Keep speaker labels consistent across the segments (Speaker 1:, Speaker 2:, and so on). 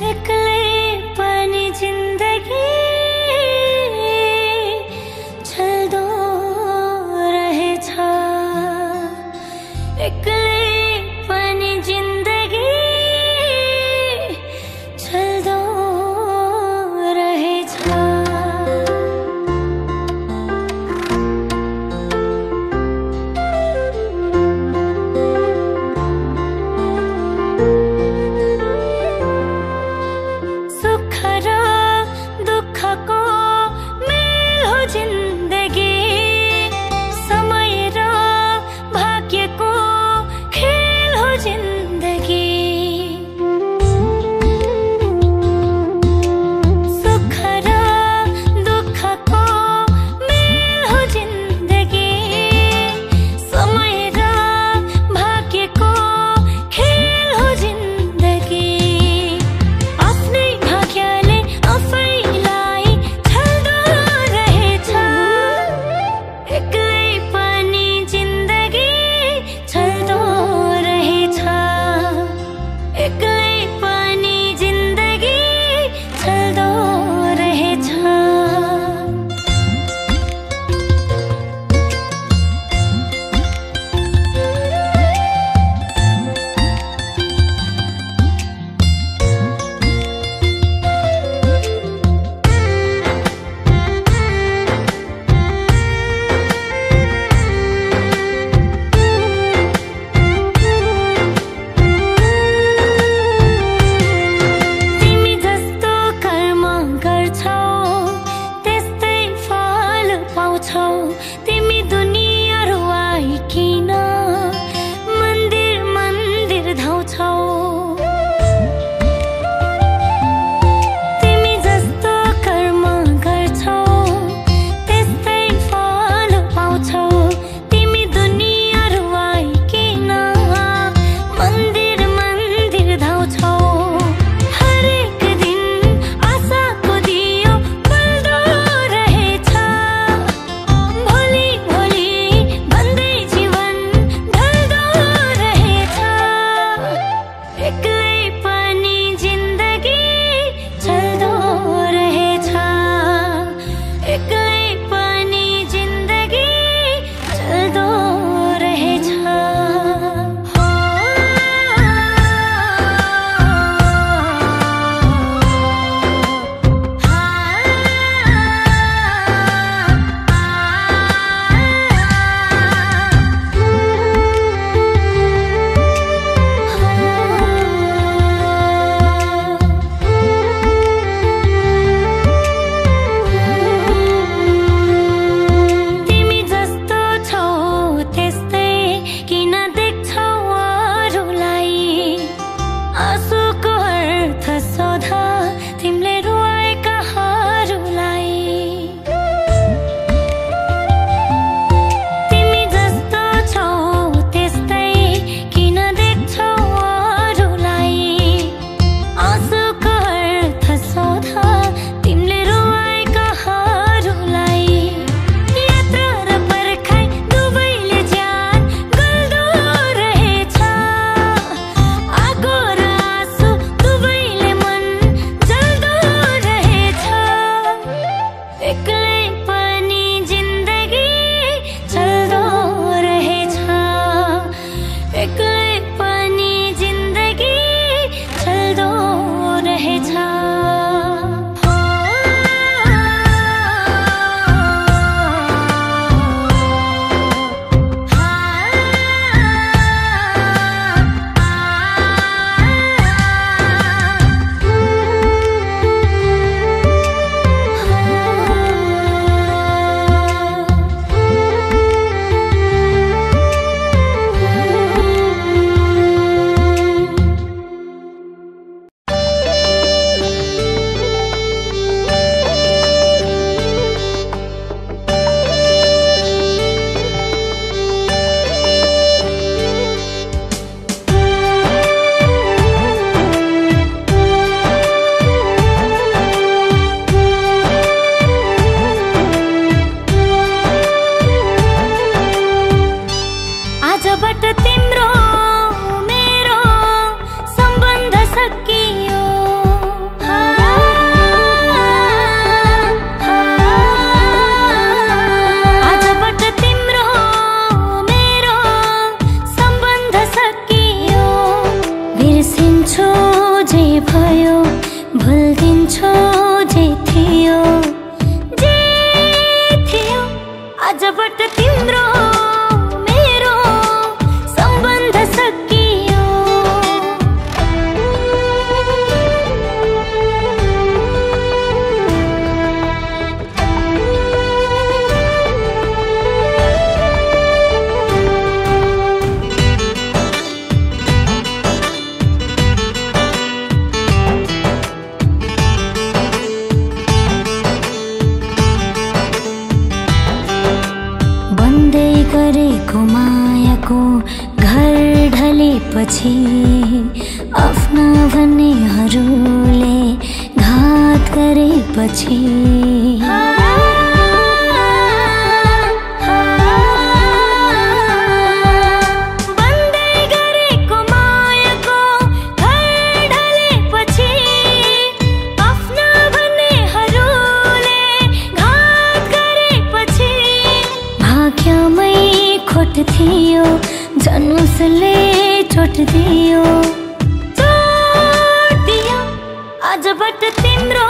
Speaker 1: एक्लैपनी जिन्दगी चल्दो रहेछ। एक्लैपनी जिन्दगी चल्दो रहेछ। पछि बन्दै गरेको मायाको घर ढलेपछि आफ्ना भन्नेहरूले घात गरेपछि भाग्यमै खोट थियो जन्मसले चोट दियो आजबाट तिम्रो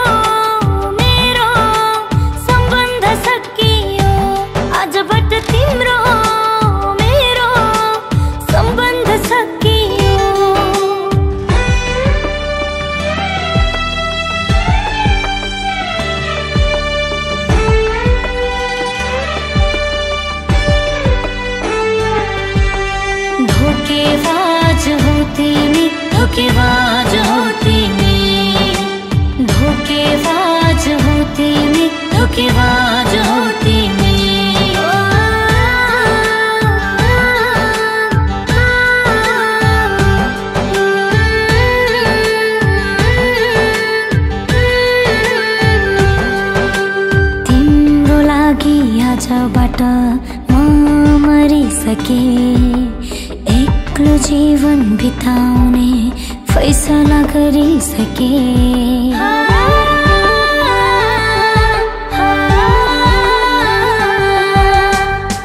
Speaker 1: मेरो सम्बन्ध सकियो आजबाट तिम्रो मेरो सम्बन्ध सकियो धोखेबाज हो तिमी धोखेबाज हो तिमी धोखेबाज हो तिमी धोखेबाज हो तिमी तिम्रो लागि आजबाट म मरिसके एक्लो जीवन बिताउने फैसला गरिसके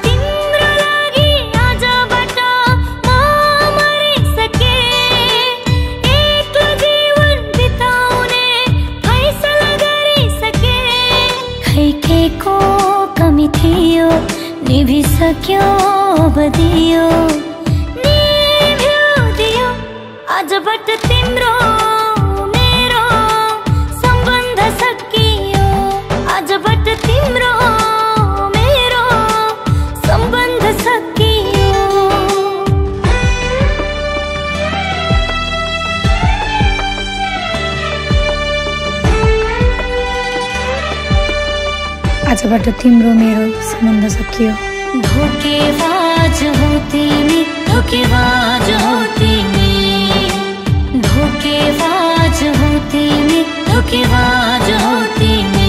Speaker 1: तिम्रो लागि आजबाट म मरिसके एक्लो जीवन बिताउने फैसला गरिसके खै के को कमी थियो निभिसक्यो अब दियो आजबाट तिम्रो मेरो सम्बन्ध सकियो आजबाट तिम्रो मेरो सम्बन्ध सकियो
Speaker 2: आजबाट तिम्रो मेरो सम्बन्ध सकियो
Speaker 1: धोखेबाज हो तिमी धोखेबाज हो तिमी धोखेबाज हो तिमी धोखेबाज हो तिमी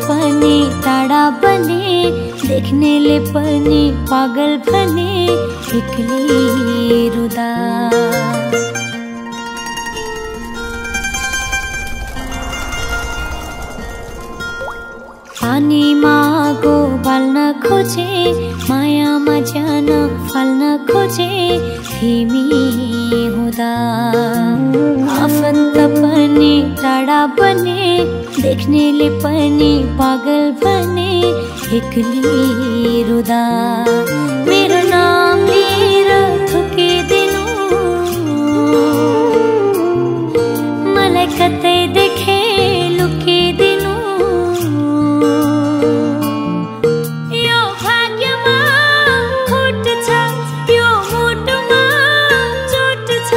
Speaker 1: पनि टाढा बने, देख्नेले पनि पागल भने एक्लै रुदा। पानीमा आगो बाल्न खोजे, मायामा ज्यान फाल्न खोजे तिमी हुँदा। आफन्त पनि टाढा बने, देख्नेले पनि पागल भने एक्लै रुदा। मेरो नाम लिएर थुकिदिनु, मलाई कतै देखे लुकिदिनु। यो भाग्यमा खोट छ, यो मुटुमा चोट छ।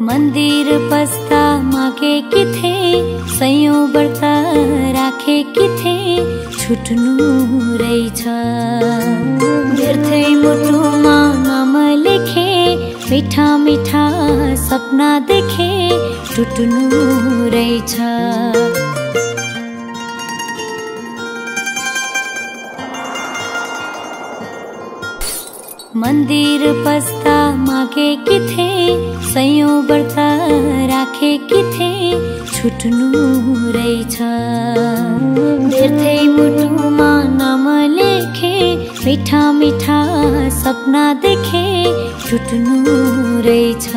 Speaker 1: मन्दिर पस्ता मागेकी थिए, सयौं व्रत राखेकी थिए, छुट्नु रहेछ। व्यर्थै मुटुमा नाम लेखे, मिठा मिठा सपना देखे, टुट्नु रहेछ। मन्दिर पस्ता मागेकी थिए, सयौं व्रत राखेकी थिए, छुट्नु रहेछ। व्यर्थै मुटुमा नाम लेखे, मिठा मिठा सपना देखे, टुट्नु रहेछ।